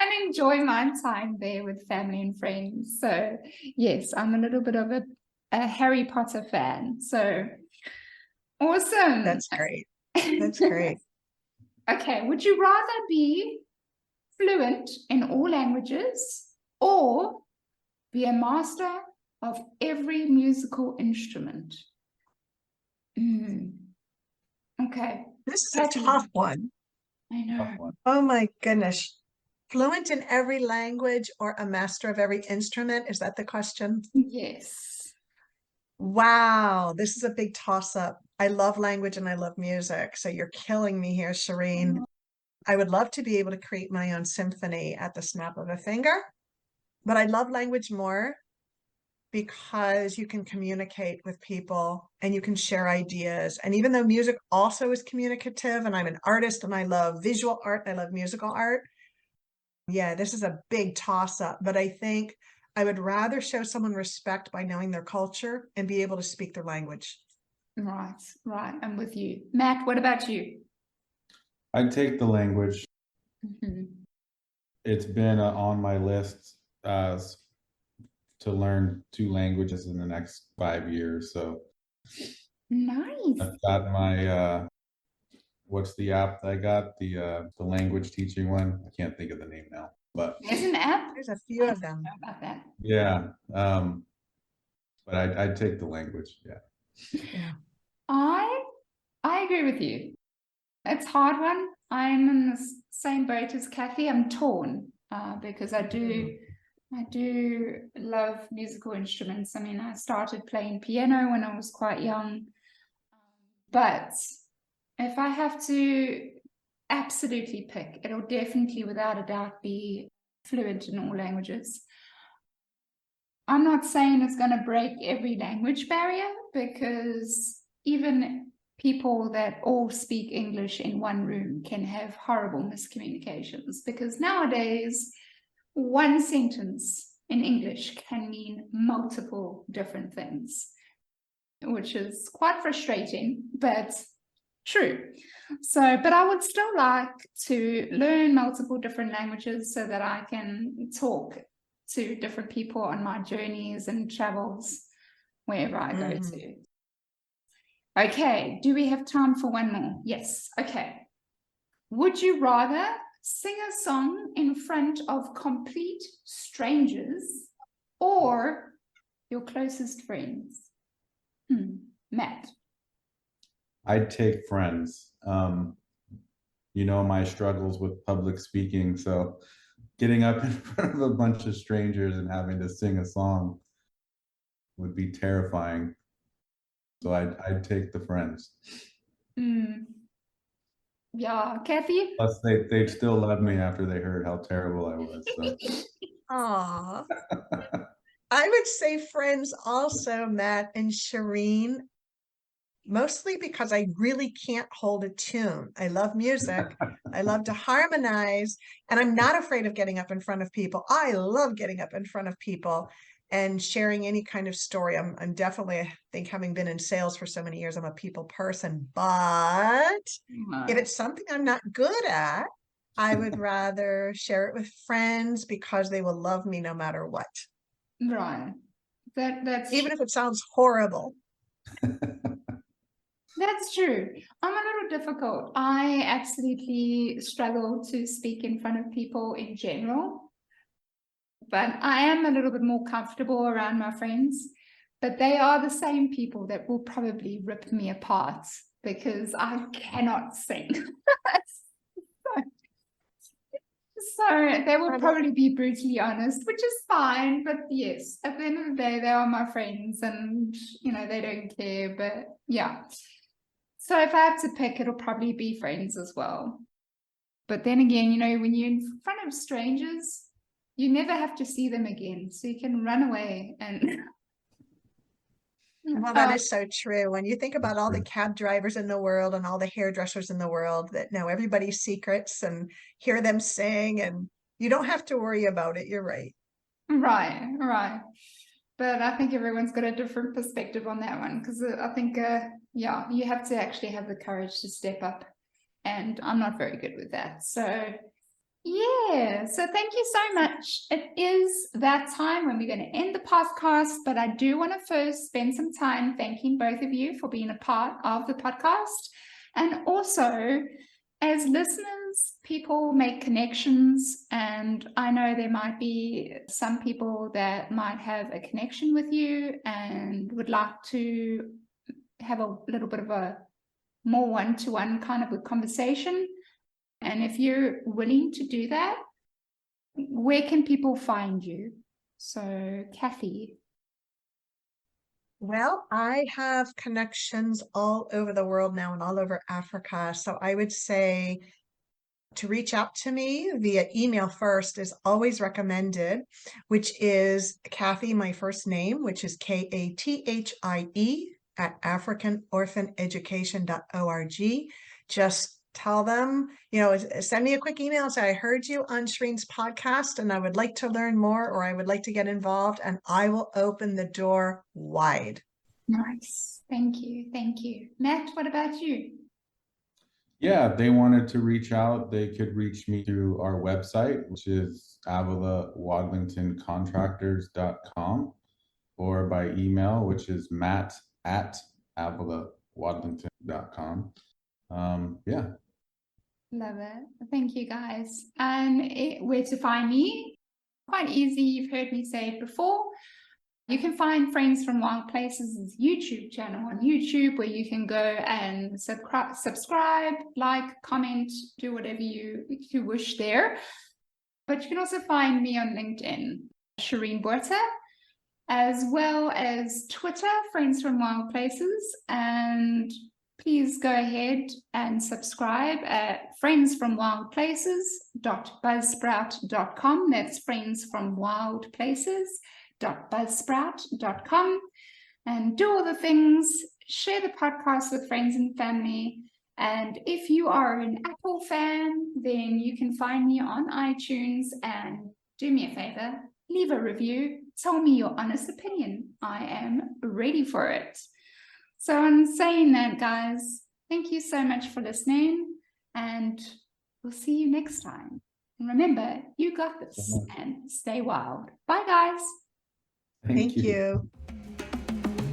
and enjoy my time there with family and friends. So yes, I'm a little bit of a Harry Potter fan. So awesome. That's great. That's great. Okay, would you rather be fluent in all languages or be a master of every musical instrument? Okay. This is a tough one. I know. Oh my goodness. Fluent in every language or a master of every instrument? Is that the question? Yes. Wow, this is a big toss-up. I love language and I love music. So you're killing me here, Shireen. I would love to be able to create my own symphony at the snap of a finger, but I love language more because you can communicate with people and you can share ideas. And even though music also is communicative, and I'm an artist and I love visual art, I love musical art. Yeah, this is a big toss-up, but I think I would rather show someone respect by knowing their culture and be able to speak their language. Right. I'm with you. Matt, what about you? I'd take the language. Mm-hmm. It's been on my list to learn 2 languages in the next 5 years. So Nice. I've got my what's the app that I got? The language teaching one. I can't think of the name now, but There's an app. There's a few I of don't them. know about that. yeah. But I'd take the language. Yeah. Yeah. I agree with you. It's a hard one. I'm in the same boat as Kathie. I'm torn because I do love musical instruments. I mean, I started playing piano when I was quite young. But if I have to absolutely pick, it'll definitely, without a doubt, be fluent in all languages. I'm not saying it's going to break every language barrier, because even people that all speak English in one room can have horrible miscommunications, because nowadays one sentence in English can mean multiple different things, which is quite frustrating, but true. So, but I would still like to learn multiple different languages so that I can talk to different people on my journeys and travels wherever I go to. Okay, do we have time for one more? Yes. Okay. Would you rather sing a song in front of complete strangers or your closest friends? Matt. I'd take friends. You know, my struggles with public speaking, so getting up in front of a bunch of strangers and having to sing a song would be terrifying. So I'd take the friends. Yeah, Kathie? Plus, they'd still love me after they heard how terrible I was. So. Aw. I would say friends also, Matt and Shireen, mostly because I really can't hold a tune. I love music. I love to harmonize, and I'm not afraid of getting up in front of people. I love getting up in front of people and sharing any kind of story. I'm definitely, I think, having been in sales for so many years, I'm a people person. But if it's something I'm not good at, I would rather share it with friends because they will love me no matter what. Right. That's Even if it sounds horrible. That's true. I'm a little difficult. I absolutely struggle to speak in front of people in general, but I am a little bit more comfortable around my friends. But they are the same people that will probably rip me apart because I cannot sing. So they will probably be brutally honest, which is fine. But yes, at the end of the day, they are my friends, and they don't care. But yeah. So if I have to pick, it'll probably be friends as well. But then again, when you're in front of strangers, you never have to see them again. So you can run away and... Well, that is so true. When you think about all the cab drivers in the world and all the hairdressers in the world that know everybody's secrets and hear them sing, and you don't have to worry about it. You're right. Right. But I think everyone's got a different perspective on that one, because I think, you have to actually have the courage to step up. And I'm not very good with that. So, yeah. So thank you so much. It is that time when we're going to end the podcast, but I do want to first spend some time thanking both of you for being a part of the podcast. And also, as listeners, people make connections, and I know there might be some people that might have a connection with you and would like to have a little bit of a more one-to-one kind of a conversation. And if you're willing to do that, where can people find you? So, Kathie. Well, I have connections all over the world now and all over Africa. So I would say to reach out to me via email first is always recommended, which is Kathie, my first name, which is Kathie at africanorphanaeducation.org. Just tell them, send me a quick email and say, I heard you on Shireen's podcast and I would like to learn more, or I would like to get involved, and I will open the door wide. Nice. Thank you. Matt, what about you? Yeah, if they wanted to reach out, they could reach me through our website, which is Avila Wadlington Contractors.com, or by email, which is matt at avilawadlington.com. Yeah. Love it. Thank you, guys. And where to find me? Quite easy. You've heard me say it before. You can find Friends from Wild Places' YouTube channel on YouTube, where you can go and subscribe, like, comment, do whatever you wish there. But you can also find me on LinkedIn, Shireen Buerta, as well as Twitter, Friends from Wild Places. And please go ahead and subscribe at friendsfromwildplaces.buzzsprout.com. That's friendsfromwildplaces.buzzsprout.com. And do all the things, share the podcast with friends and family. And if you are an Apple fan, then you can find me on iTunes, and do me a favor, leave a review. Tell me your honest opinion. I am ready for it. So in saying that, guys, thank you so much for listening, and we'll see you next time. And remember, you got this, and stay wild. Bye, guys. Thank you.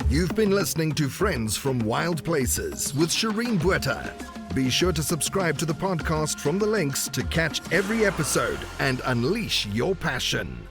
You've been listening to Friends from Wild Places with Shireen Buerta. Be sure to subscribe to the podcast from the links to catch every episode and unleash your passion.